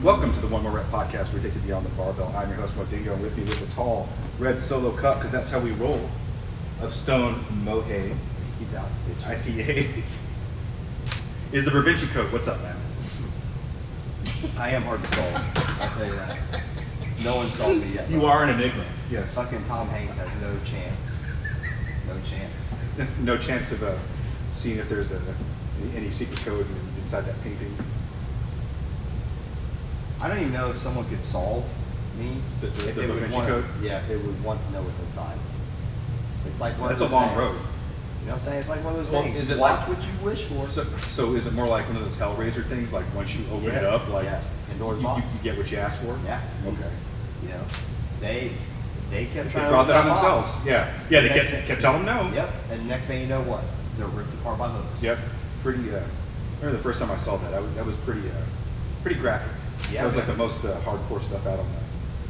Welcome to the One More Rep podcast. We take it beyond the barbell. I'm your host, Mo Dingo, and with me with the tall red solo cup, because that's how we roll, of Stone Mohei. He's out. IPA is the prevention code. What's up, man? I am hard to solve. I'll tell you that. No one solved me yet. You are an enigma. Yes. Fucking Tom Hanks has no chance. No chance. No chance of seeing if there's any secret code inside that painting. I don't even know if someone could solve me. The if they Da would Vinci want, Code? Yeah, if they would want to know what's inside. It's like one That's of a those long things. road. You know what I'm saying? It's like one of those Well, things. is it Watch like- what you wish for. So is it more like one of those Hellraiser things? Like once you open it up, like Pandora's you box. get what you asked for? Yeah. Okay. You know, they kept They trying brought to that on box. themselves. Yeah. Yeah, they Next- kept telling them no. Yep. And next thing you know, what? They're ripped apart by hooks. Yep. Pretty. I remember the first time I saw that. That was pretty graphic. Yeah, that was like man. the most hardcore stuff out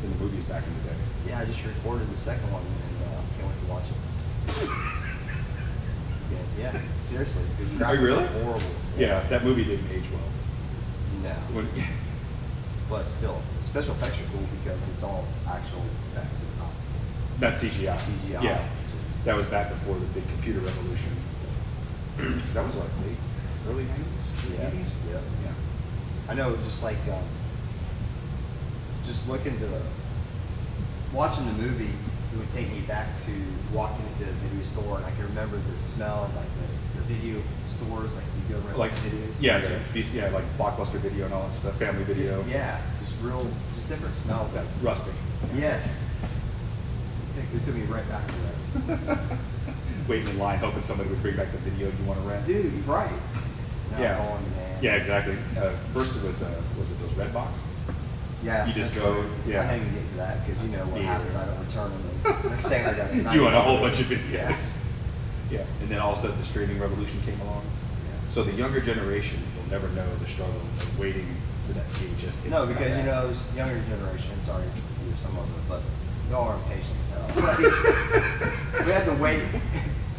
in the movies back in the day. Yeah, I just recorded the second one and can't wait to watch it. yeah, seriously. The Are you graphics really? are horrible. Yeah, that movie didn't age well. No. When, But still, special effects are cool because it's all actual effects. It's not not CGI. CGI. Yeah, that was back before the big computer revolution. 'Cause that was like late, early 90s, Yeah. 80s. Yeah. Yeah. I know, just like, just looking to watching the movie, it would take me back to walking into a video store, and I can remember the smell of like the video stores, like you go around Like videos. yeah, videos. yeah, like Blockbuster Video and all that stuff, Family Video. Just different smells. That rusting. Yes. It took me right back to that. Waiting in line, hoping somebody would bring back the video you want to rent. Dude, right. Now Yeah. it's on demand. Yeah, exactly. First it was it those Red Box? Yeah. You just that's go, right. yeah. I didn't even get to that because you know what Me happens. either. I don't return them. And next thing I got You want a whole bunch of videos. Yes. Yeah, and then all of a sudden the streaming revolution came along. Yeah. So the younger generation will never know the struggle of waiting for that VHS tape. No, to come because you back. know, this younger generation, sorry to hear some of it, but y'all are impatient as hell. we had to wait.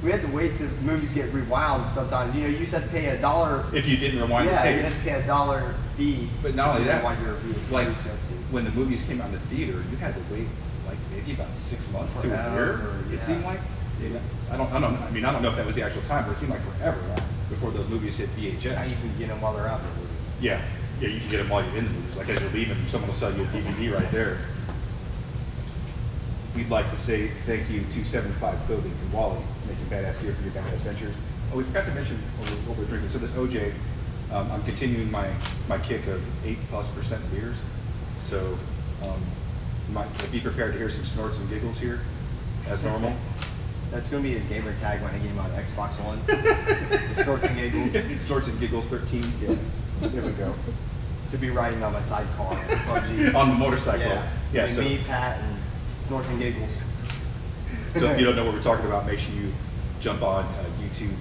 We had to wait till movies get rewound sometimes. You know, you used to pay $1. If you didn't rewind the Yeah, you tape. had to pay $1 fee. But not only to that, rewind your review. like when the movies came out in the theater, you had to wait like maybe about 6 months to a year. Forever, It yeah. seemed like. I don't know. I mean, I don't know if that was the actual time, but it seemed like forever before those movies hit VHS. Now you can get them while they're out there. Movies. Yeah, you can get them while you're in the movies. Like as you're leaving, someone will sell you a DVD right there. We'd like to say thank you to 75 Clothing and Wally, making badass gear for your badass ventures. Oh, we forgot to mention what we're drinking. So this OJ, I'm continuing my kick of 8+% beers. So be prepared to hear some snorts and giggles here, as normal. That's gonna be his gamer tag when I get him on Xbox One. The Snorts and Giggles. Snorts and giggles 13. Yeah, there we go. He'll be riding on my sidecar on PUBG. On the motorcycle. Yeah. So, Me, Pat, and Snorts and Giggles. so if you don't know what we're talking about, make sure you jump on YouTube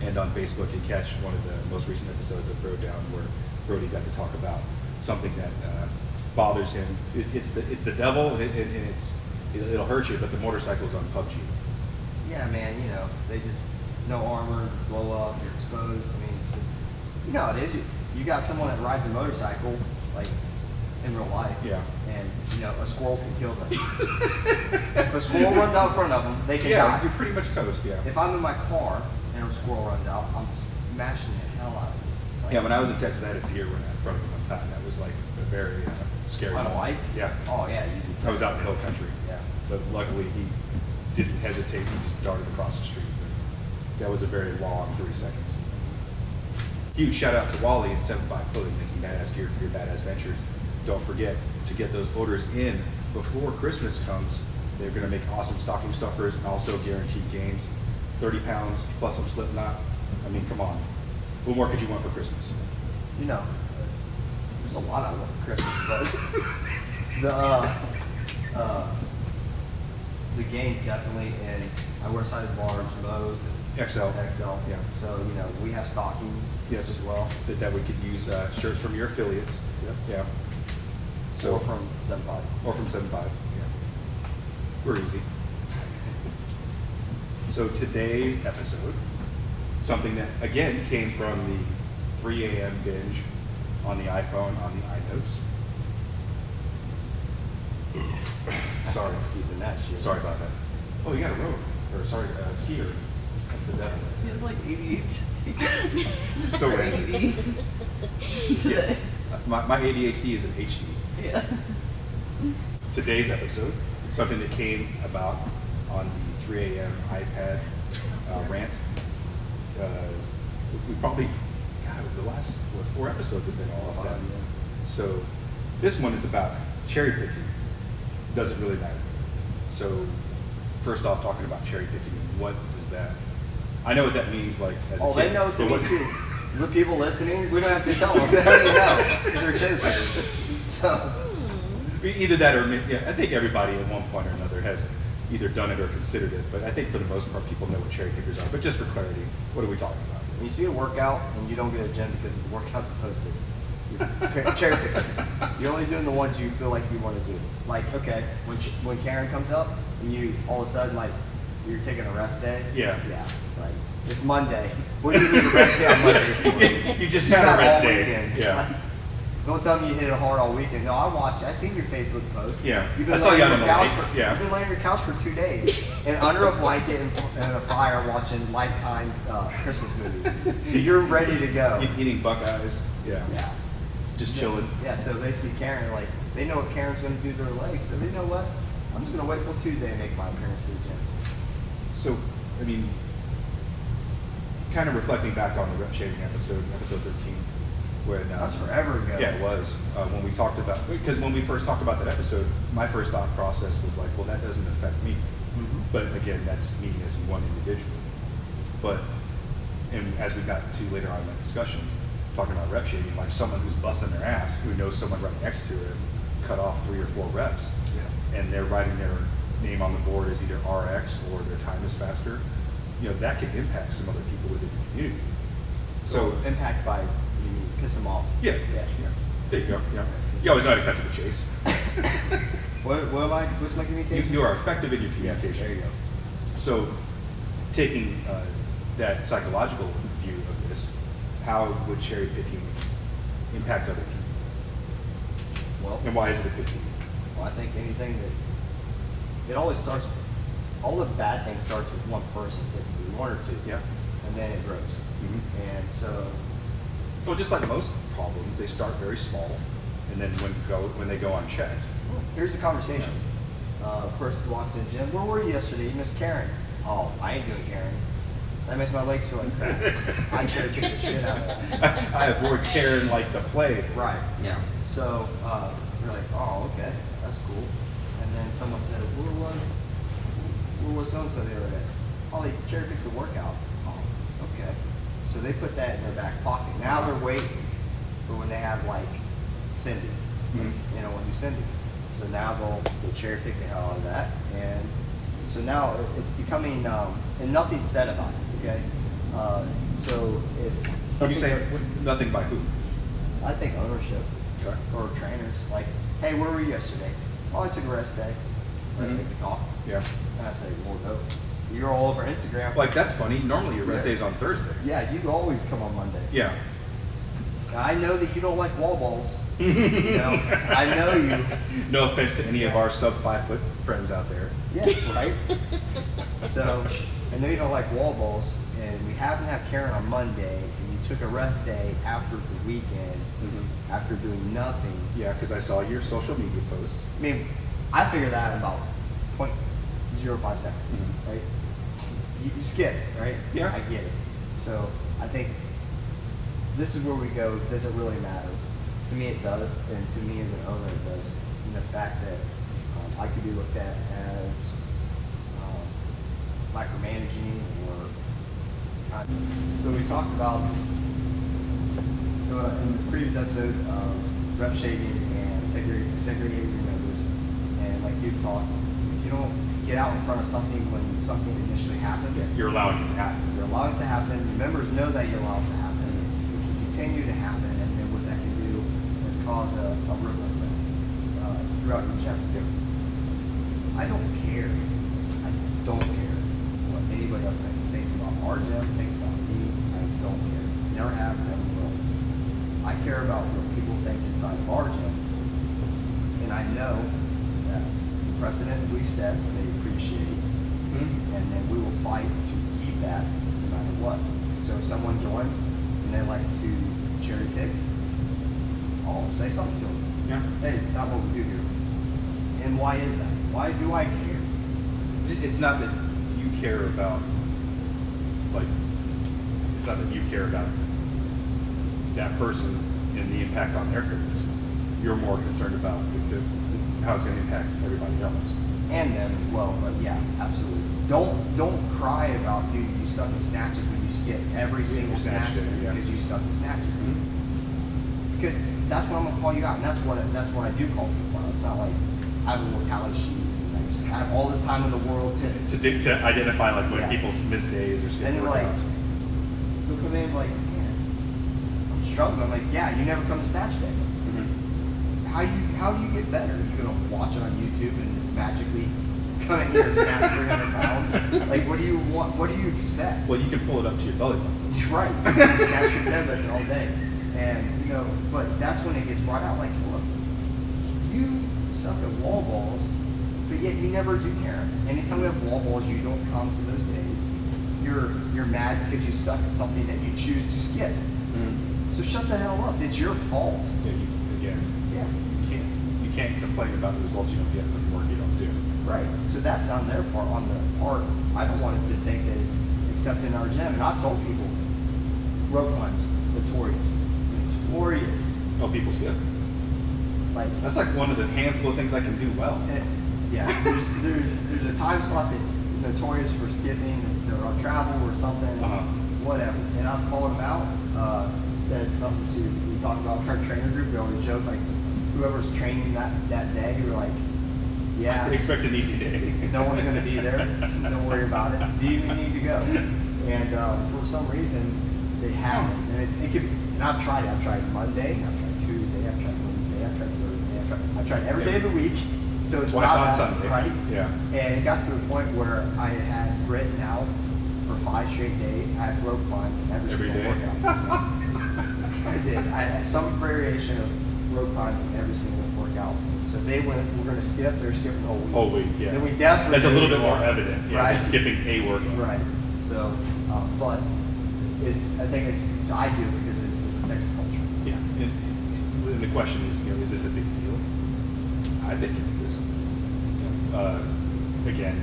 and on Facebook and catch one of the most recent episodes of Bro Down, where Brody got to talk about something that bothers him. It's the devil, and it'll hurt you, but the motorcycle's on PUBG. Yeah, man, you know, they just, no armor, blow up, you're exposed. I mean, it's just, you know how it is. You got someone that rides a motorcycle, like, in real life. Yeah. And, you know, a squirrel can kill them. If a squirrel runs out in front of them, they can Yeah, die. you're pretty much toast, yeah. If I'm in my car and a squirrel runs out, I'm smashing the hell out of it. Like, Yeah, when I was in Texas, I had a deer run out in front of me one time. That was like a very scary on a moment. bike? Yeah. Oh, yeah. I was out in the hill country. Yeah. But luckily, he didn't hesitate. He just darted across the street. But that was a very long 3 seconds. Huge shout out to Wally and 75 Clothing, making badass gear for your badass ventures. Don't forget to get those orders in before Christmas comes. They're going to make awesome stocking stuffers and also guaranteed gains. 30 pounds plus some Slipknot. I mean, come on. What more could you want for Christmas? You know, there's a lot I want for Christmas, but the Gainz definitely, and I wear size large, Mo's, and XL. XL. Yeah. So, you know, we have stockings Yes. as well. That we could use shirts from your affiliates. Yep. Yeah. So Or from 7.5. Or from 7.5. Yeah. We're easy. So today's episode, something that again came from the 3 a.m. binge on the iPhone on the iNotes. Sorry. Keeping that shit. Sorry about that. Oh, you got a road. Or sorry, skier. That's the devil. It's like ADHD. So Or random. ADD today. My ADHD is an HD. Yeah. Today's episode, something that came about on the 3 a.m. iPad rant. We probably, God, the last 4 episodes have been all of that. So this one is about cherry picking. Doesn't really matter. So first off, talking about cherry picking, what does that? I know what that means. Like as a Oh, kid, they know what they but mean too. The people listening, we don't have to tell them. They already know because they're cherry pickers. So. Either that or yeah, I think everybody at one point or another has either done it or considered it. But I think for the most part, people know what cherry pickers are. But just for clarity, what are we talking about? When you see a workout and you don't get a gym because the workout's supposed to, you're cherry picking. You're only doing the ones you feel like you want to do. Like, okay, when Karen comes up and you all of a sudden like you're taking a rest day. Yeah. Yeah. Like it's Monday. What do you need a rest day on Monday for? You just had a rest all day. weekend. Yeah. Like, don't tell me you hit it hard all weekend. No, I seen your Facebook post. Yeah. You've been I saw laying you on on your the couch. lake. Yeah. You've been laying on your couch for 2 days and under a blanket and a fire watching Lifetime Christmas movies. So you're ready to go. Eating Buckeyes. Yeah. Yeah. Just chilling. Yeah, so they see Karen, like, they know what Karen's going to do to her legs, so they know what? I'm just going to wait till Tuesday and make my appearance to the gym. So, I mean, kind of reflecting back on the rep shaving episode 13, when That's forever ago. Yeah, it was when we talked about, because when we first talked about that episode, my first thought process was like, well, that doesn't affect me. Mm-hmm. But again, that's me as one individual. But and as we got to later on in the discussion, talking about rep shaving, like someone who's busting their ass, who knows someone right next to it, cut off 3 or 4 reps, Yeah. and they're writing their name on the board as either RX or their time is faster. You know, that can impact some other people within the community. So, impact by, you mean, piss them off. Yeah, Yeah. there you go. Yeah, you always know how to cut to the chase. What's my communication? You are effective in your Yes, communication. there you go. So, taking that psychological view of this, how would cherry picking impact other people? Well, And why is it a good thing? I think anything that, it always starts, all the bad things starts with one person, typically, 1 or 2. Yeah. And then it grows. Mm-hmm. And so, Well, just like most problems, they start very small, and then when they go unchecked. here's the conversation. Person walks in the gym. Where were you yesterday? You missed Karen. Oh, I ain't doing Karen. That makes my legs feel like crap. I try to kick the shit out of that. I avoid Karen like the plague. Right. Yeah. So you're like, oh, okay, that's cool. And then someone says, where was so and so the other day? Oh, they cherry picked the workout. Oh, okay. So they put that in their back pocket. Now they're waiting for when they have like Cindy. Mhm. You know, when you Cindy. So now they'll cherry pick the hell out of that, and so now it's becoming and nothing's said about it. Okay. So if So you something, say nothing by who? I think ownership Okay. or trainers like, hey, where were you yesterday? Oh, I took a rest day. Right, Mhm. we can talk. Yeah. And I say, well, no, you're all over Instagram. Like that's funny. Normally your rest Yeah. day's on Thursday. Yeah, you always come on Monday. Yeah. I know that you don't like wall balls. You know, I know you. No offense to any of our sub 5 foot friends out there. Yeah, right? So, I know you don't like wall balls, and we happen to have Karen on Monday, and you took a rest day after the weekend, after doing nothing. Yeah, because I saw your social media posts. I mean, I figured that in about 0.05 seconds, Mhm. right? You skipped, right? Yeah. I get it. So, I think this is where we go. Does it really matter? To me, it does, and to me as an owner, it does. And the fact that I could be looked at as micromanaging or so we talked about in the previous episodes of rep shaving and segregating your members, and like you've talked, if you don't get out in front of something when something initially happens. Yeah, you're allowing it to happen. You're allowing it to happen. Your members know that you're allowed it to happen. It can continue to happen, and then what that can do is cause a ripple effect throughout your gym. I don't care. I don't care what anybody else thinks about our gym, thinks about me. I don't care. Never have, never will. I care about what people think inside of our gym. And I know that the precedent we've set, they appreciate. And then we will fight to keep that no matter what. So if someone joins and they like to cherry pick, I'll say something to them. Yeah. Hey, it's not what we do here. And why is that? Why do I care? It's not that you care about, like, it's not that you care about that person and the impact on their fitness. You're more concerned about how it's going to impact everybody else. And them as well, but yeah, absolutely. Don't cry about you suck at snatches when you skip every single snatch because you suck at snatches. Because that's what I'm gonna call you out, and that's what I do call people out. It's not like I have a little tally sheet. I just have all this time in the world to identify like when people miss days or skip and they're workouts. like, they'll come in like, man, I'm struggling. I'm like, yeah, you never come to snatch day. How do you get better? You're gonna watch it on YouTube and just magically come in here and snatch 300 pounds? Like, what do you want? What do you expect? Well, you can pull it up to your belly button. You're right. You can snatch your deadlift all day, and but that's when it gets brought out. Like, look, you suck at wall balls, but yet you never do care. Anytime we have wall balls, you don't come to those days. You're mad because you suck at something that you choose to skip. So shut the hell up. It's your fault. Yeah. Yeah. You can't complain about the results you don't get from the work you don't do. Right. So that's on their part. On the part, I don't want it to think that it's except in our gym. And I've told people, rope climbs, notorious. Oh, people skip. Like That's like one of the handful of things I can do well. yeah. There's a time slot that notorious for skipping. They're on travel or something. Whatever. And I've called them out. Said something to we talked about our trainer group. We always joke like whoever's training that day, you're like, yeah, Expect an easy day. no one's going to be there. Don't worry about it. Do you even need to go? And for some reason, it happens. And it could. And I've tried it. I've tried Monday. I've tried Tuesday. I've tried Wednesday. I've tried Thursday. I've tried every day of the week. So it's Twice not on bad, Sunday. right? Yeah. And it got to the point where I had written out for 5 straight days. I had rope climbs in every single day? workout. I did. I had some variation of rope climbs in every single workout. So if they went, we're going to skip, they're skipping the whole week. Whole week, yeah. Then we definitely That's a little do bit more evident, yeah, right? than skipping a workout. Right. So, but I think I do it because it protects the culture. Yeah. And the question is, is this a big deal? I think it is. Again,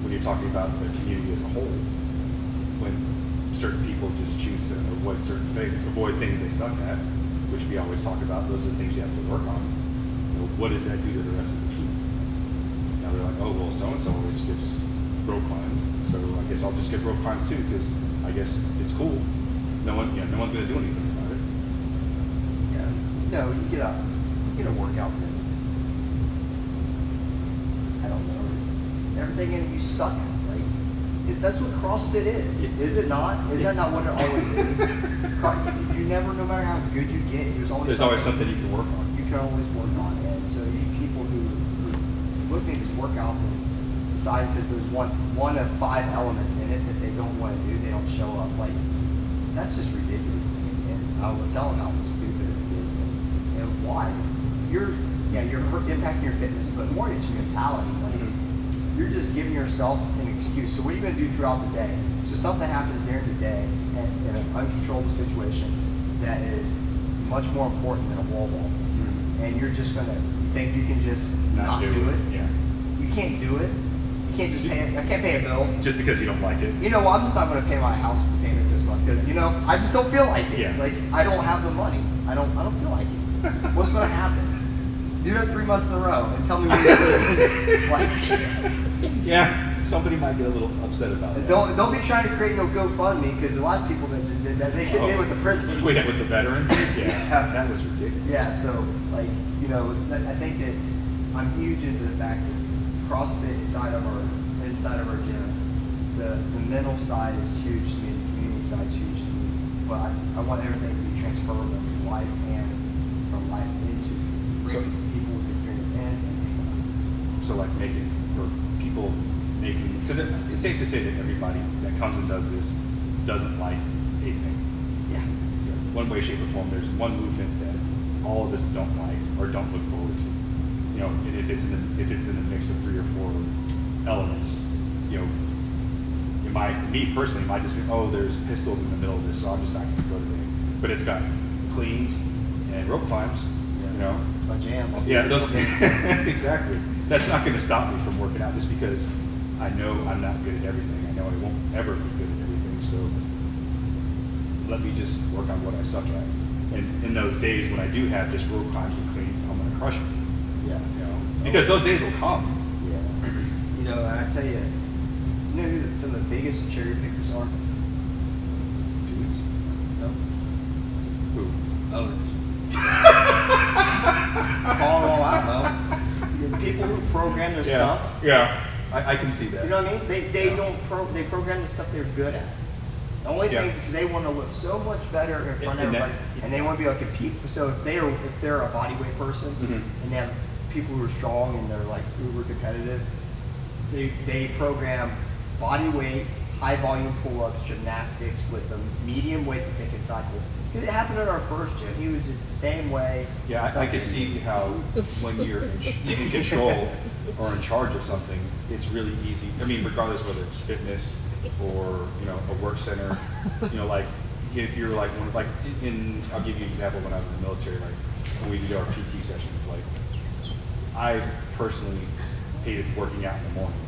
when you're talking about the community as a whole, when certain people just choose to avoid certain things, avoid things they suck at, which we always talk about, those are the things you have to work on. What does that do to the rest of the team? Now they're like, oh, well, so-and-so always skips rope climb, so I guess I'll just skip rope climbs too, because I guess it's cool. No one's going to do anything about it. Yeah, you get a workout that, I don't know, it's everything in it you suck at. That's what CrossFit is. Is it not? Is that not what it always is? You never, no matter how good you get, there's always something you can work on. You can always work on it. And so you people who look at these workouts and decide because there's one of 5 elements in it that they don't want to do, they don't show up. Like, that's just ridiculous to me. And I will tell them how stupid it is and why. You're impacting your fitness, but more it's your mentality. Like, you're just giving yourself an excuse. So what are you going to do throughout the day? So something happens during the day in an uncontrollable situation that is much more important than a wall ball. And you're just going to think you can just not do it. Yeah. You can't do it. You can't just pay it. I can't pay a bill. Just because you don't like it. Well, I'm just not going to pay my house payment this month because, I just don't feel like it. Yeah. Like, I don't have the money. I don't feel like it. What's going to happen? Do that 3 months in a row and tell me what you're doing. Like, yeah, somebody might get a little upset about that. Don't be trying to create no GoFundMe because the last people that just did that, they get in with the prison. We had with the veterans? Yeah, that was ridiculous. Yeah, so, I think I'm huge into the fact that CrossFit inside of our gym, the mental side is huge to me, the community side is huge to me. But I want everything to be transferable from life and from life into bringing people's experience in and So like people making, because it's safe to say that everybody that comes and does this doesn't like a thing. yeah. One way, shape, or form. There's one movement that all of us don't like or don't look forward to. And if it's in the mix of 3 or 4 elements, me personally, might just go, there's pistols in the middle of this, so I'm just not going to go today. But it's got cleans and rope climbs. It's my jam. Yeah, those exactly. That's not going to stop me from working out just because I know I'm not good at everything. I know I won't ever be good at everything. So let me just work on what I suck at. And in those days when I do have just rope climbs and cleans, I'm going to crush it. Yeah. Because those days will come. Yeah. And I tell you, who some of the biggest cherry pickers are? Dudes. No. Who? Owners. Call it all out, though. People who program their stuff. Yeah. I can see that. You know what I mean? They program the stuff they're good at. The only thing is because they want to look so much better in front of everybody, and they want to be able to compete. So if they're a bodyweight person and they have people who are strong and they're like uber competitive, they program body weight, high volume pull-ups, gymnastics with a medium weight that they can cycle. It happened at our first gym. He was just the same way. Yeah, I can see how when you're in control or in charge of something, it's really easy. I mean, regardless whether it's fitness or a work center, like if you're like I'll give you an example. When I was in the military, like when we did our PT sessions, like I personally hated working out in the morning,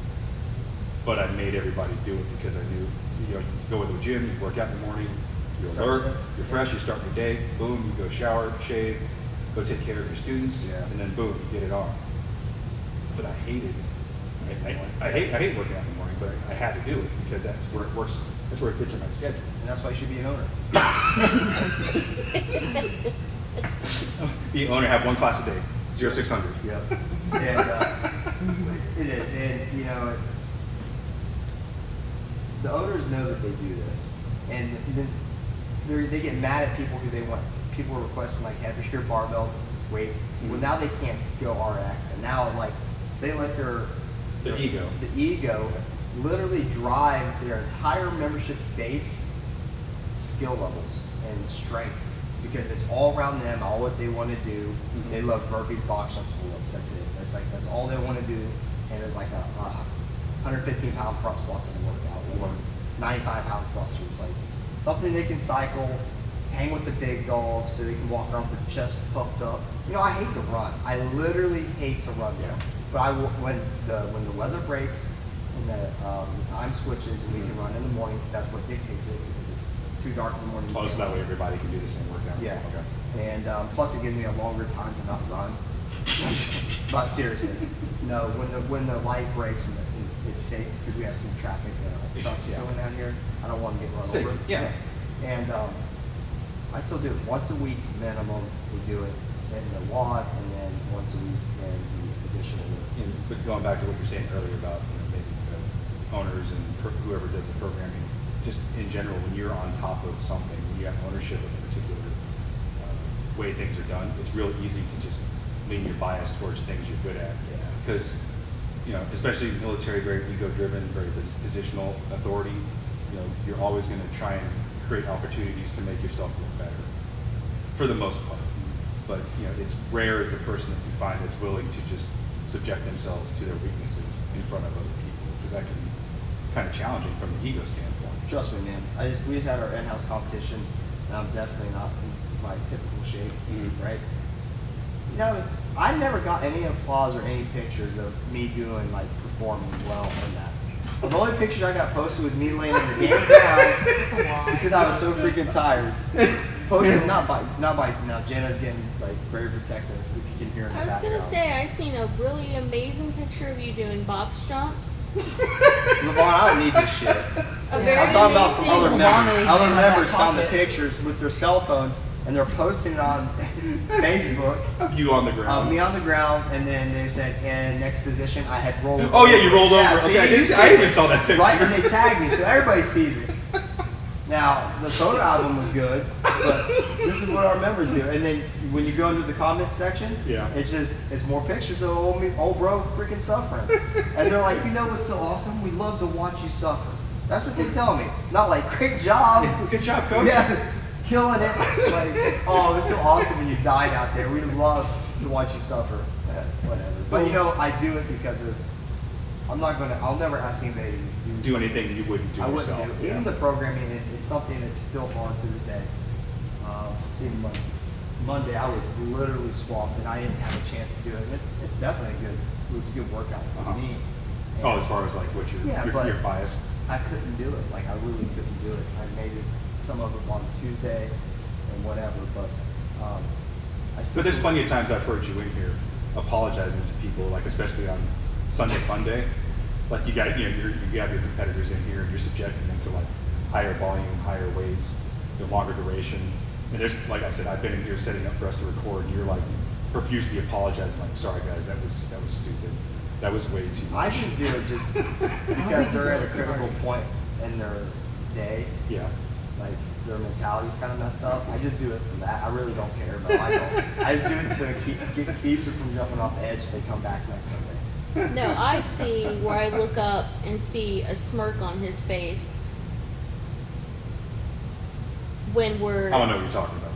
but I made everybody do it because I knew you go to the gym, you work out in the morning. You're alert, you're fresh, you start your day, boom, you go shower, shave, go take care of your students, and then boom, you get it on. But I hated it. I hate working out in the morning, but I had to do it because that's where it works, that's where it fits in my schedule. And that's why you should be an owner. Be an owner, have 1 class a day, 0600. Yep. And it is, and the owners know that they do this, and then they get mad at people because people are requesting like heavier barbell weights. Well, now they can't go RX, and now like they let the ego literally drive their entire membership base skill levels and strength because it's all around them, all what they want to do. They love burpees, box jumps, pull-ups. That's it. That's all they want to do, and it's like a 115-pound front squats in a workout or 95-pound thrusters, like something they can cycle, hang with the big dogs so they can walk around with their chest puffed up. I hate to run. I literally hate to run now. But when the weather breaks and the time switches and we can run in the morning, that's what dictates it. Because if it's too dark in the morning, So that way everybody can do the same workout. Yeah. Okay. And plus it gives me a longer time to not run. But seriously, no. When the light breaks and it's safe because we have some traffic trucks going down here. I don't want to get run over. Yeah. And I still do it once a week minimum. We do it in the WOD and then once a week in the additional week. But going back to what you were saying earlier about maybe owners and whoever does the programming, just in general, when you're on top of something, when you have ownership of a particular way things are done, it's real easy to just lean your bias towards things you're good at. Yeah. Because especially military, very ego-driven, very positional authority. You're always going to try and create opportunities to make yourself look better, for the most part. But it's rare as the person that you find that's willing to just subject themselves to their weaknesses in front of other people, because that can be kind of challenging from the ego standpoint. Trust me, man. We just had our in-house competition, and I'm definitely not in my typical shape, right? I never got any applause or any pictures of me performing well in that. The only pictures I got posted was me laying on the damn ground because I was so freaking tired. Posted not by now Jenna's getting very protective if you can hear in the background. I was gonna say I seen a really amazing picture of you doing box jumps. LeVon, I don't need this shit. A very I'm talking about from amazing- other members. Other members found the pictures with their cell phones and they're posting it on Facebook. Of you on the ground. Me on the ground, and then they said, and next position, I had rolled. Oh yeah, you rolled over. Yeah, see, Okay, you see I it. even saw that picture. Right, and they tagged me, so everybody sees it. Now, the photo album was good, but this is what our members do. And then when you go into the comment section, Yeah. it's more pictures of old bro freaking suffering. And they're like, you know what's so awesome? We love to watch you suffer. That's what they tell me. Not like, great job. Good job, coach. Yeah, killing it. Like, oh, it's so awesome when you died out there. We love to watch you suffer. Whatever. But you know, I do it because of, I'll never ask anybody to Do anything you wouldn't do I wouldn't yourself. do. Even the programming, it's something that's still hard to this day. See, Monday I was literally swamped and I didn't have a chance to do it. And it's definitely it was a good workout for me. And Oh, as far as like what your bias. I couldn't do it. Like I really couldn't do it. I made it some of it on Tuesday and whatever, but I still. But there's plenty of times I've heard you in here apologizing to people, like especially on Sunday Fun Day. Like you got, you have your competitors in here, and you're subjecting them to like higher volume, higher weights, longer duration. And there's, like I said, I've been in here setting up for us to record, and you're like profusely apologizing, like, sorry guys, that was stupid. That was way too much. I just do it just because they're at a critical point in their day. Yeah. Like their mentality's kind of messed up. I just do it for that. I really don't care, but I just do it so it keeps it from jumping off the edge so they come back next Sunday. No, I see where I look up and see a smirk on his face when we're. I don't know what you're talking about.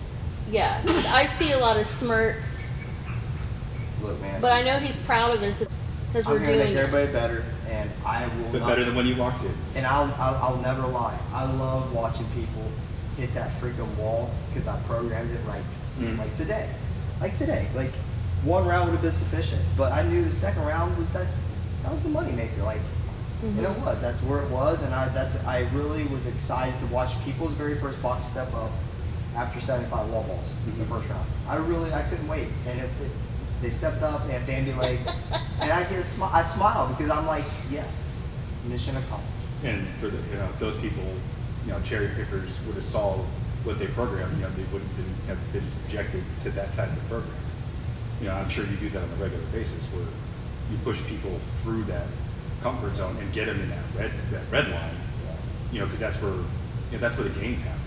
Yeah, I see a lot of smirks, Look, man. but I know he's proud of us because we're I'm here to doing make it. everybody better, and I will. But not, better than when you walked in. And I'll never lie. I love watching people hit that freaking wall because I programmed it right. Like today, like one round would have been sufficient, but I knew the second round that was the money maker. Like, and it was. That's where it was, and I really was excited to watch people's very first box step up after 75 wall balls in the first round. I couldn't wait, and they stepped up, they had bandy legs, and I smile because I'm like, yes, mission accomplished. And for those people, cherry pickers would have saw what they programmed. They wouldn't have been subjected to that type of program. I'm sure you do that on a regular basis, where you push people through that comfort zone and get them in that red line. Because that's where the gains happen.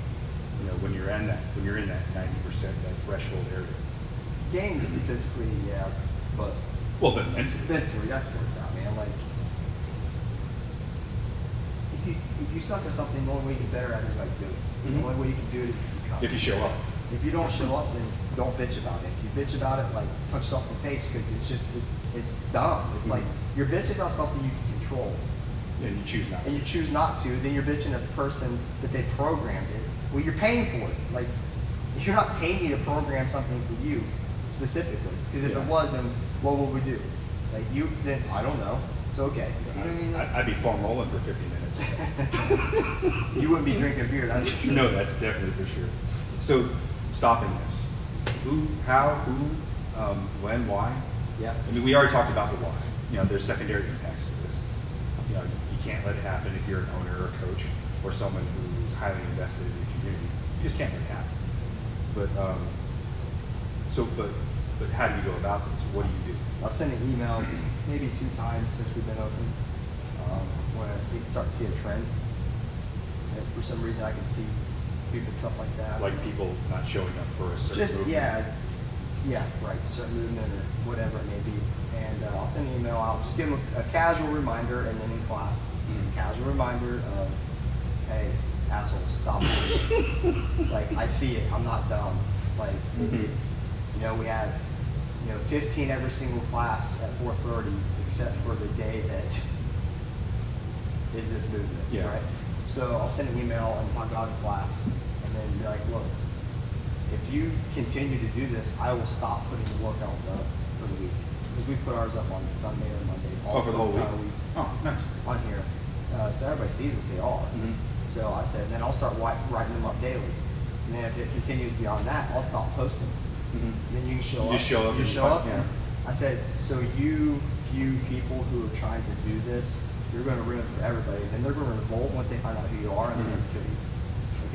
When you're in that 90%, that threshold area. Games physically, yeah, but But mentally, that's where it's at, man. Like, if you suck at something, the only way you get better at it is by doing it. The only way you can do it is if you come. if you show up. If you don't show up, then don't bitch about it. If you bitch about it, like punch yourself in the face because it's dumb. It's like you're bitching about something you can control, And you choose not. and you choose not to. Then you're bitching at the person that they programmed it. Well, you're paying for it. Like you're not paying me to program something for you specifically. Because if it was, then what would we do? Like then I don't know. It's okay. You know what I mean? I'd be foam rolling for 15 minutes. You wouldn't be drinking beer. That's for sure. No, that's definitely for sure. So, stopping this. Who, how, who, when, why? Yeah. I mean, we already talked about the why. There's secondary impacts to this. You can't let it happen if you're an owner or a coach or someone who's highly invested in the community. You just can't let it happen. But, but how do you go about this? What do you do? I've sent an email maybe 2 times since we've been open. When I start to see a trend, and for some reason I can see stupid stuff like that. Like people not showing up for a certain Just movement? yeah, right, a certain movement or whatever it may be. And I'll send an email. I'll just give them a casual reminder, and then in class, casual reminder of, hey, asshole, stop doing this. Like I see it. I'm not dumb. Like we have 15 every single class at 4:30, except for the day that is this movement, Yeah. right? So I'll send an email and talk about it in class, and then be like, look, if you continue to do this, I will stop putting the workouts up for the week. Because we put ours up on Sunday or Monday. For the whole week? entire Oh, nice. on here. So everybody sees what they are. So I said, then I'll start writing them up daily. And then if it continues beyond that, I'll stop posting. Then you can show You up. just show up You and show fight, up. yeah. I said, so you few people who are trying to do this, you're going to ruin it for everybody. Then they're going to revolt once they find out who you are, and they're going to kill you.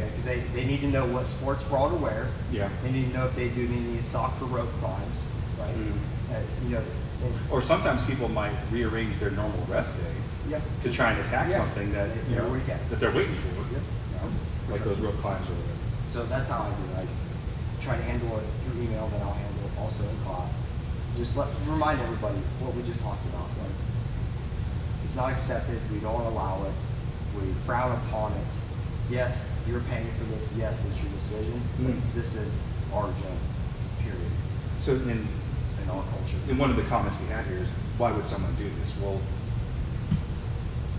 Okay, because they need to know what sports bra to wear. Yeah. They need to know if they do need a sock for rope climbs, right? You know, Or sometimes people might rearrange their normal rest day yeah, to try and attack something that that they're waiting for. Yep. Like those rope climbs or whatever. So that's how I do it. I try to handle it through email, then I'll handle it also in class. Just remind everybody what we just talked about. Like, it's not accepted. We don't allow it. We frown upon it. Yes, you're paying for this. Yes, it's your decision. But this is our gym. Period. So in our culture. And one of the comments we had here is, why would someone do this? Well,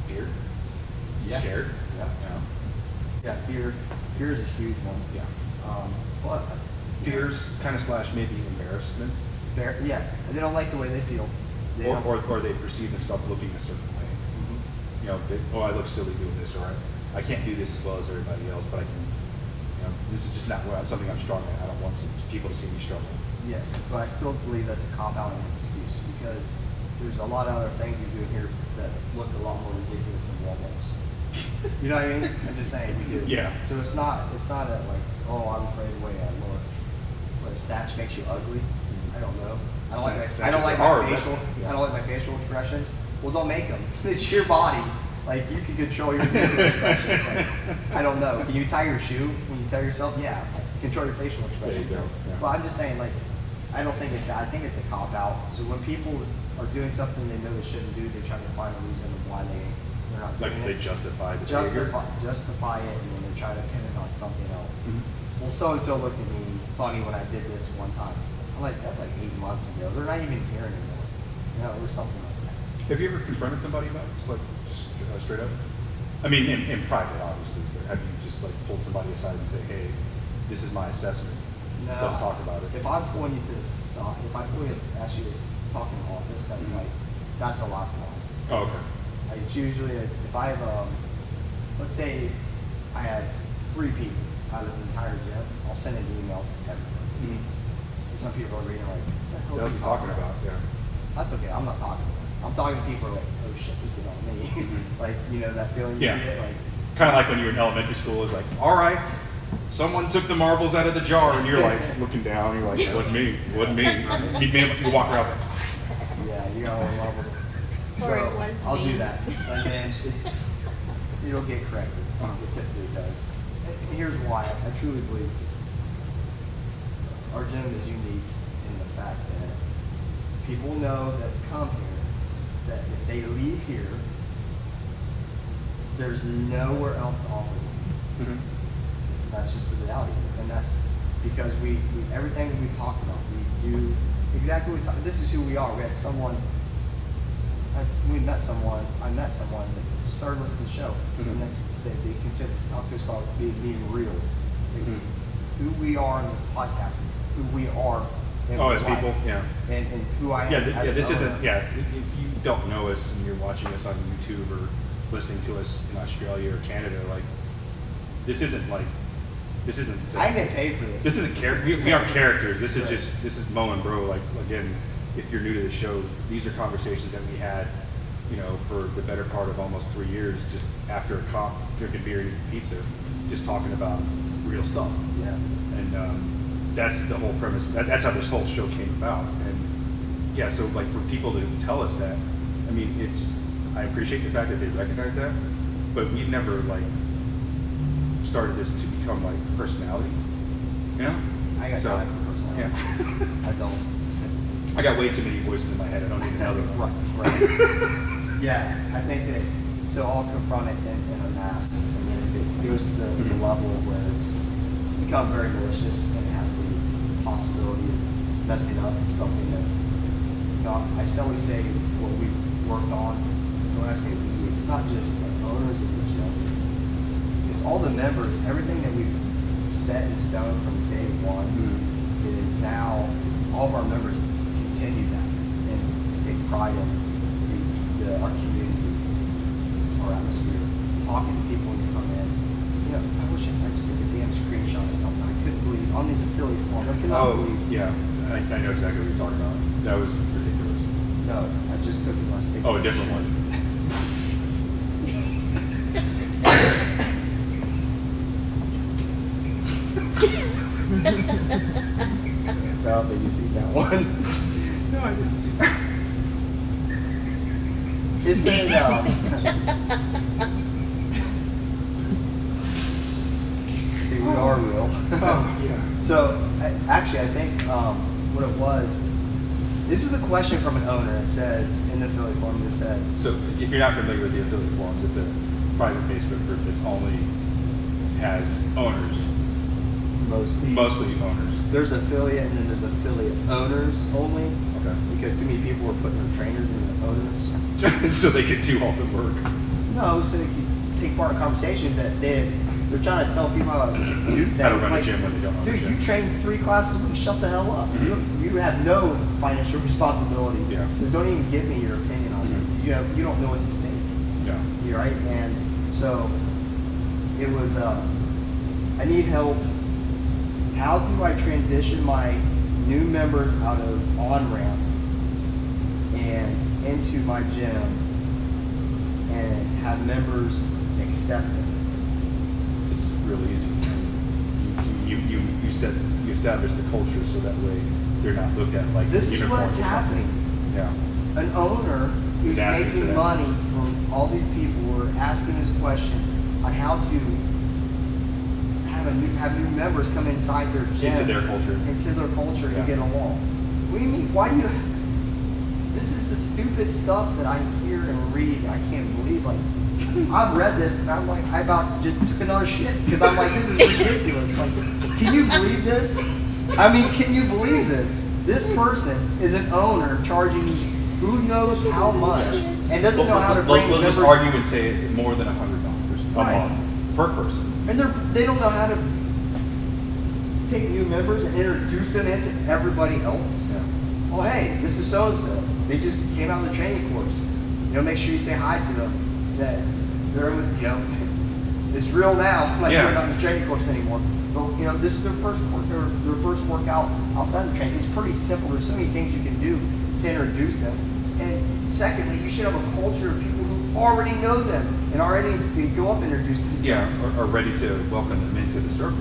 fear. You scared? Yeah. Fear is a huge one. Yeah. But Fears kind of / maybe embarrassment. Yeah, and they don't like the way they feel. Or they perceive themselves looking a certain way. You know, I look silly doing this, or I can't do this as well as everybody else, but I can. You know, this is just not something I'm strong at. I don't want people to see me struggle. Yes, but I still believe that's a cop-out and an excuse, because there's a lot of other things we do here that look a lot more ridiculous than wall balls. You know what I mean? I'm just saying we do. Yeah. So it's not a like, oh, I'm afraid of the way I look. But a statue makes you ugly. I don't know. I don't like my facial expressions. Well, don't make them. It's your body. Like, you can control your facial expressions. Like, I don't know. Can you tie your shoe when you tell yourself? Yeah. Control your facial expressions. There you go. Yeah. Well, I'm just saying, like, I don't think it's that. I think it's a cop out. So when people are doing something they know they shouldn't do, they try to find a reason why they're not doing Like it. they justify the justify it, and then they're trying to pin it on something else. Well, so and so looked at me funny when I did this one time. I'm like, that's like 8 months ago. They're not even here anymore. You know, or something like that. Have you ever confronted somebody about it? Just straight up? I mean, in private, obviously. But have you just like pulled somebody aside and say, hey, this is my assessment. No. Let's talk about it. If I'm pulling you to the side, if I pull you ask you to talk in the office, that's like, that's the last line. Oh, okay. It's usually, if I have, let's say I have 3 people out of the entire gym, I'll send an email to everyone. And some people are reading like, what the hell That's is he what I'm talking about, yeah. That's okay, I'm not talking about it. I'm talking to people who are like, oh shit, this is on me. Like, you know, that feeling you get, like. Kind of like when you were in elementary school, it's like, all right, someone took the marbles out of the jar, and you're like looking down, you're like, it wasn't me, it wasn't me. You walk around like, yeah, you got all the marbles. Or it was I'll me. do that, and then it'll get corrected. It typically does. And here's why. I truly believe our gym is unique in the fact that people know that come here, that if they leave here, there's nowhere else to offer them. That's just the reality, and that's because we everything that we've talked about, we do exactly what we talked. This is who we are. We had someone. I met someone that started listening to the show, and they consider talk to us about being real. Who we are in this podcast is who we are. as people, yeah. And who I am. This isn't. Yeah, if you don't know us and you're watching us on YouTube or listening to us in Australia or Canada, like this isn't. I get paid for this. This isn't we aren't characters. This is this is Mo and Bro. Like again, if you're new to the show, these are conversations that we had, you know, for the better part of almost 3 years, just after a comp, drinking beer, eating pizza, just talking about real stuff. Yeah. And that's the whole premise. That's how this whole show came about. And yeah, so like for people to tell us that, I mean, I appreciate the fact that they recognize that, but we've never like started this to become like personalities, you know? I got time for personality. Yeah. I don't. I got way too many voices in my head. I don't need another one. Right. Yeah, I think that. So I'll confront it in a mass, and then if it goes to the level where it's become very malicious and it has the possibility of messing up something that, you know, I always say what we've worked on. When I say we, it's not just the owners of the gym. It's all the members. Everything that we've set in stone from day one is now all of our members continue that and take pride in our community, our atmosphere, talking to people when you come in. You know, I wish I just took a damn screenshot of something. I couldn't believe on these affiliate forms. I could not believe. Yeah, I know exactly what you're talking about. That was ridiculous. No, I just took it last day. Oh, a different one. So I don't think you've seen that one. No, I didn't see that. It said, see, we are real. Oh, yeah. So, actually, I think what it was, this is a question from an owner. It says, in the affiliate forum, it says, So if you're not familiar with the affiliate forums, it's a private Facebook group that's only has owners, mostly owners. there's affiliate and then there's affiliate owners only. Okay. Because too many people were putting their trainers in the owners. So they can do all the work. No, so they can take part in conversation that they're trying to tell people how to do things. How to run a like, gym when they don't own a dude, gym. you train 3 classes a week, shut the hell up. Mhm. You have no financial responsibility. Yeah. So don't even give me your opinion on this. You don't know what's at stake. Yeah. You're right? And so it was, I need help. How do I transition my new members out of on-ramp and into my gym and have members accept it? It's real easy. You establish the culture so that way they're not looked at like This is uniforms what's or something. happening. Yeah. An owner is He's asking for making that. money from all these people who are asking this question on how to have new members come inside their gym, Into their culture. and Yeah. get along. What do you mean? Why do you? This is the stupid stuff that I hear and read. I can't believe. Like, I've read this and I'm like, I about just took another shit because I'm like, this is ridiculous. Like, can you believe this? I mean, can you believe this? This person is an owner charging who knows how much and doesn't know how to bring We'll just members. argue and say it's more than $100 a Right. month per person. And they don't know how to take new members and introduce them into everybody else. Yeah. Oh, hey, this is so and so. They just came out of the training course. Make sure you say hi to them. That they're, it's real now. Like Yeah. they're not in the training course anymore. But this is their first workout outside the training. It's pretty simple. There's so many things you can do to introduce them. And secondly, you should have a culture of people who already know them and already can go up and introduce themselves. Yeah, are ready to welcome them into the circle.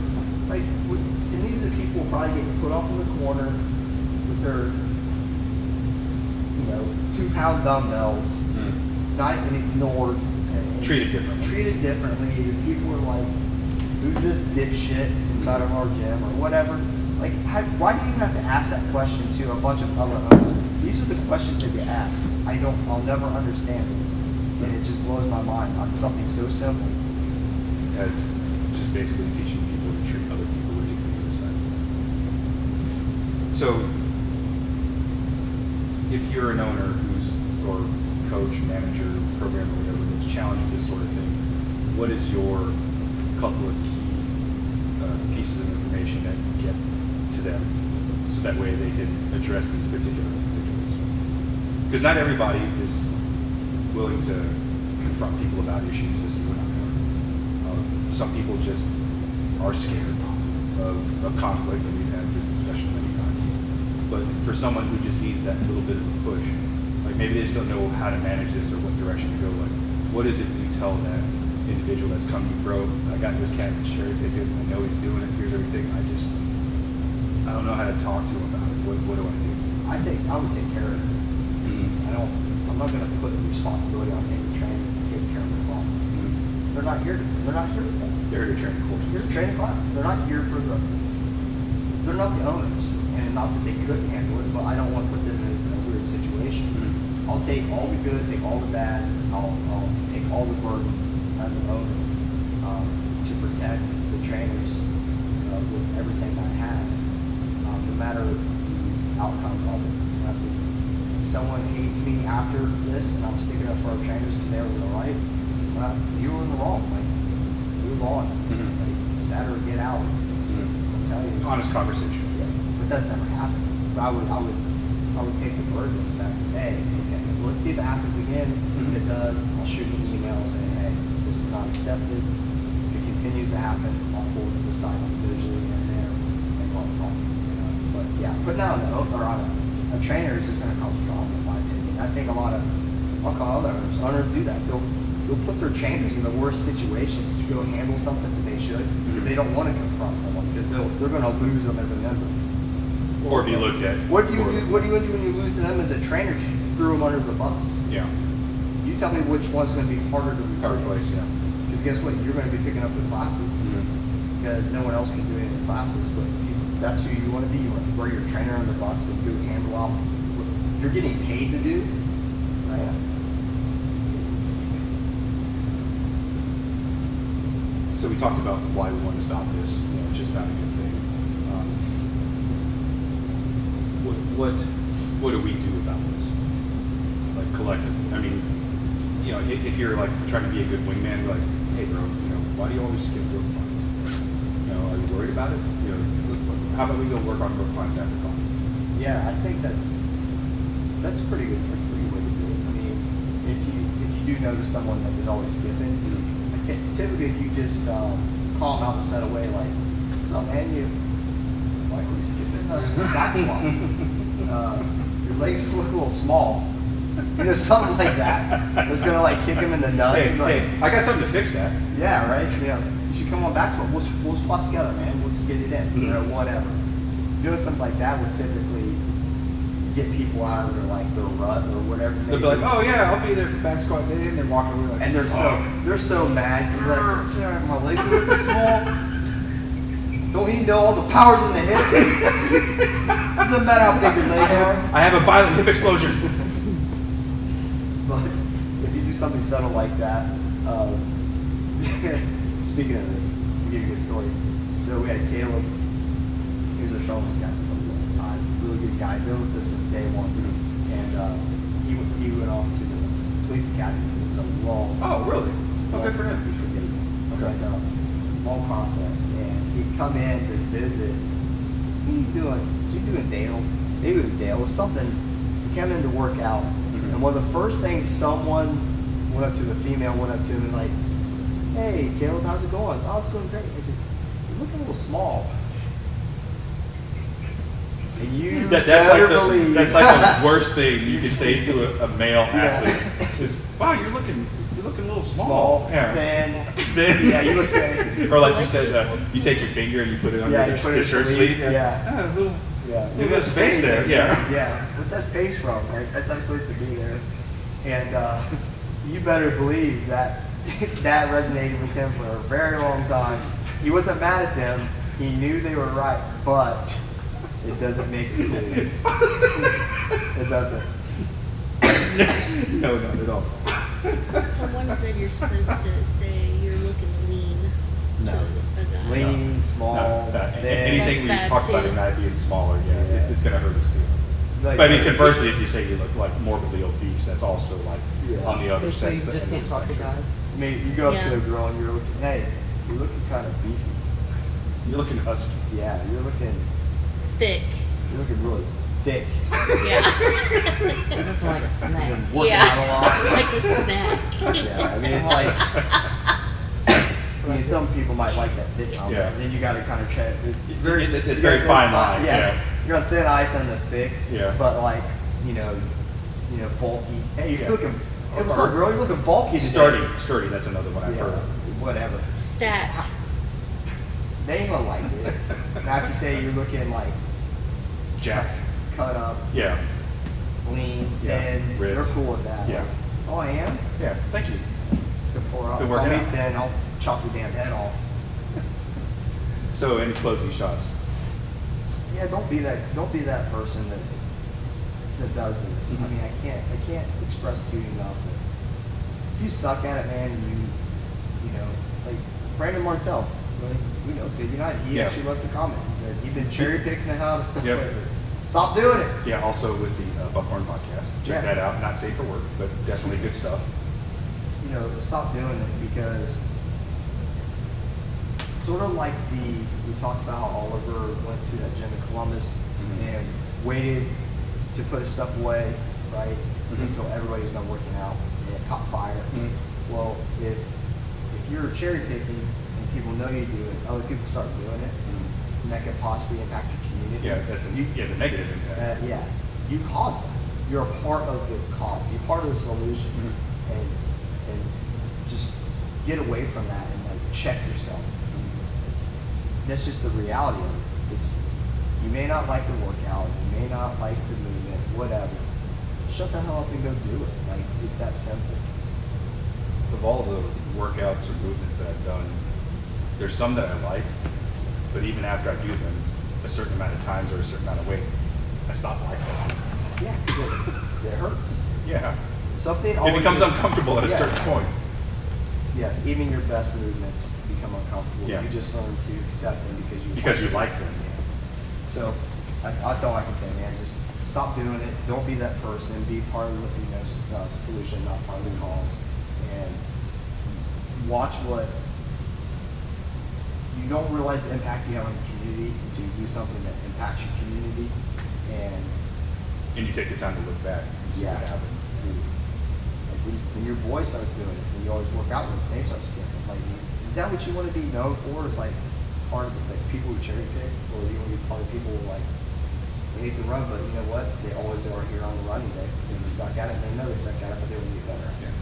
Like, and these are the people who probably get put off in the corner with their, 2-pound dumbbells, not even ignored. And Treated differently. Treated differently. The people are like, who's this dipshit inside of our gym or whatever? Like, why do you even have to ask that question to a bunch of other owners? These are the questions that get asked. I'll never understand it. And it just blows my mind on something so simple. As just basically teaching people to treat other people with dignity and respect. So, if you're an owner or coach, manager, programmer, whatever, that's challenging this sort of thing, what is your couple of key pieces of information that you get to them so that way they can address these particular individuals? Because not everybody is willing to confront people about issues as you and I are. Some people just are scared of conflict, and we've had this discussion many times. But for someone who just needs that little bit of a push, like maybe they just don't know how to manage this or what direction to go, like what is it you tell that individual that's come to you, bro, I got this cat in cherry picket, I know he's doing it, here's everything, I don't know how to talk to him about it. What do I do? I would take care of it. I'm not going to put the responsibility on any trainer to take care of the ball. They're not here for that. They're here to train courses. They're here to train class. They're not here they're not the owners. And not that they couldn't handle it, but I don't want to put them in a weird situation. I'll take all the good, take all the bad, I'll take all the burden as an owner to protect the trainers with everything I have, no matter the outcome of it. If someone hates me after this and I'm sticking up for our trainers because they were in the right, you were in the wrong. Like, move on. Like, that or get out. I'll tell you. Honest conversation. Yeah, but that's never happened. But I would take the burden of that. Hey, okay, well, let's see if it happens again. If it does, I'll shoot you an email saying, hey, this is not accepted. If it continues to happen, I'll pull it to the side individually and there and talk. But yeah, putting that on a trainer is just going to cause trauma, in my opinion. I think a lot of alcohol owners do that. They'll put their trainers in the worst situations to go handle something that they should because they don't want to confront someone because they're going to lose them as a member. Or be looked at. What do you do when you lose to them as a trainer? You threw them under the bus. Yeah. You tell me which one's going to be harder to replace. Yeah. Because guess what? You're going to be picking up the classes because no one else can do any of the classes. But that's who you want to be. You want to wear your trainer on the bus and do handle out what you're getting paid to do. Right? So we talked about why we want to stop this. It's just not a good thing. What do we do about this? Like collectively. I mean, if you're like trying to be a good wingman, you're like, hey bro, why do you always skip rope climbing? Are you worried about it? How about we go work on rope climbs after climbing? Yeah, I think that's pretty good. That's a pretty good way to do it. I mean, if you do notice someone that is always skipping, typically if you just call them out and set away, like, what's up, man? Why are you skipping back squats? Your legs look a little small. Something like that. It's gonna like kick him in the nuts. Hey, I got something to fix that. Yeah, right. You should come on back squat. We'll squat together, man. We'll just get it in, whatever. Doing something like that would typically get people out of their rut or whatever. They'll be like, oh yeah, I'll be there for back squat day, and they're walking away like, and they're so mad because like, my legs are looking small. Don't he know all the powers in the hips? Doesn't matter how big your legs are. I have a violent hip explosion. But if you do something subtle like that, speaking of this, I'll give you a good story. So we had Caleb. He was our strongest guy for a long time. Really good guy. Been with us since day one. And he went off to the police academy. It was a long. Oh, really? Oh, good for him. He's from Dayton. Okay. But, long process. And he'd come in to visit. Is he doing Dale? Maybe it was Dale. It was something. He came in to work out. And one of the first things someone the female went up to him and like, hey, Caleb, how's it going? Oh, it's going great. I said, you're looking a little small. And you that's like the worst thing you could say to a male athlete is, wow, you're looking a little small. Yeah. Thin. Yeah, you would say. Or like you said, you take your finger and you put it under your shirt sleeve. Yeah. A little bit of space there. Yeah. What's that space from? Like, that's not supposed to be there. And you better believe that that resonated with him for a very long time. He wasn't mad at them. He knew they were right, but it doesn't make it cool. It doesn't. No, not at all. Someone said you're supposed to say you're looking lean. No. To a guy. Lean, small, thin. Anything we That's talk bad about too. a guy being smaller, it's going to hurt his feelings. Like, But I mean, conversely, if you say you look like morbidly obese, that's also like on the other So you sense. just can't talk to guys. I mean, you go up to Yeah. a girl and you're looking, hey, you're looking kind of beefy. You're looking husky. Yeah, you're looking Thick. really thick. Yeah. You look like a You've snack. been working Yeah. out a lot. Like a snack. Yeah, I mean, it's like, some people might like that thick element. Yeah. Then you got to kind of check. It's you very gotta fine line. Yeah. You're on thin ice on the thick. Yeah. But like, bulky. Hey, you're Yeah. looking. Hey, what's up, girl? You're looking bulky today. Sturdy. That's another one I've Yeah, heard. whatever. Stack. They ain't gonna like it. Now if you say you're looking like Jacked. cut up, Yeah. lean, Yeah, thin, ripped. they're cool with that. Yeah. Like, oh, I am? Yeah. Thank you. It's gonna pour out. Been Call working me out. thin, I'll chop your damn head off. So, any closing shots? Yeah, don't be that person that does this. Mhm. I mean, I can't express to you enough that if you suck at it, man, like Brandon Martell, we know Fit United. He Yeah. actually left a comment. He said you've been cherry picking the hell out of stuff Yep. lately. Stop doing it. Yeah. Also with the Buckhorn podcast, check Yeah. that out. Not safe for work, but definitely good stuff. Stop doing it because sort of like we talked about how Oliver went to that gym in Columbus Mhm. and waited to put his stuff away, right, Mhm. until everybody was done working out and it caught fire. Mhm. Well, if you're cherry picking and people know you do it, other people start doing it, and that could possibly impact your community. Yeah, that's the negative impact. Yeah, you cause that. You're a part of the cause. You're part of the solution, Mhm. and just get away from that and like check yourself. that's just the reality of it. You may not like the workout, you may not like the movement, whatever. Shut the hell up and go do it. Like, it's that simple. Of all the workouts or movements that I've done, there's some that I like, but even after I do them a certain amount of times or a certain amount of weight, I stop liking them. Yeah, 'cause it hurts. Yeah. Something It always becomes uncomfortable at a Yes. certain point. Yes, even your best movements become uncomfortable. Yeah. You just learn to accept them Because you like them. Yeah. So that's all I can say, man. Just stop doing it. Don't be that person. Be part of the solution, not part of the cause. And watch what you don't realize the impact you have on your community until you do something that impacts your community. And you take the time to look back and see Yeah. what happened. Like when your boy starts doing it, and you always work out with them, they start skipping. Like, is that what you want to be known for? Is like part of the people who cherry pick, or do you want to be part of people who like they hate to run, but you know what? They always are here on the running day because they suck at it. And they know they suck at it, but they want to get better at it. Yeah.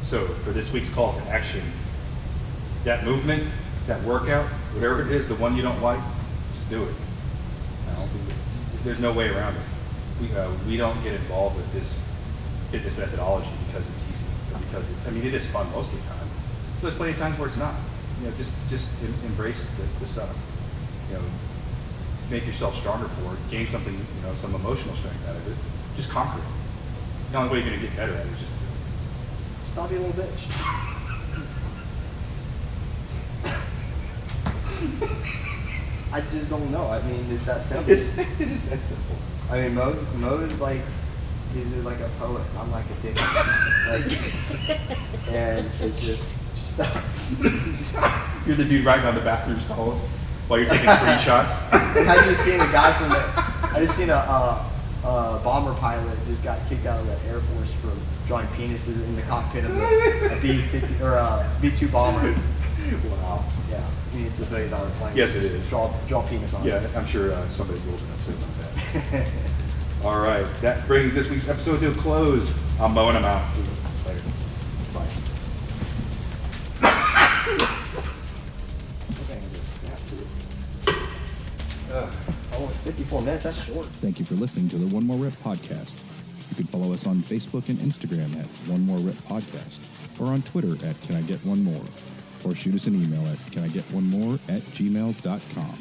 So for this week's call to action, that movement, that workout, whatever it is, the one you don't like, just do it. There's no way around it. We don't get involved with this fitness methodology because it's easy, or because it is fun most of the time. But there's plenty of times where it's not. Just embrace the suck. Make yourself stronger for it. Gain something, some emotional strength out of it. Just conquer it. The only way you're gonna get better at it is just do it. Stop being a little bitch. I just don't know. I mean, it's that simple. It is that simple. I mean, Mo's like, he's like a poet. I'm like a dick. And it's just stop. You're the dude writing on the bathroom stalls while you're taking screenshots. And I just seen a guy I just seen a bomber pilot just got kicked out of the Air Force for drawing penises in the cockpit of a B-50 or a B-2 bomber. Wow. Yeah, I mean, it's $1 billion plane. Yes, it is. Draw penis on Yeah, it. I'm sure somebody's a little bit upset about that. All right, that brings this week's episode to a close. I'm mowing them out. Later. Bye. Oh, 54 minutes, that's short. Thank you for listening to the One More Rep podcast. You can follow us on Facebook and Instagram at One More Rep Podcast, or on Twitter at Can I Get One More, or shoot us an email at canigetonmore@gmail.com.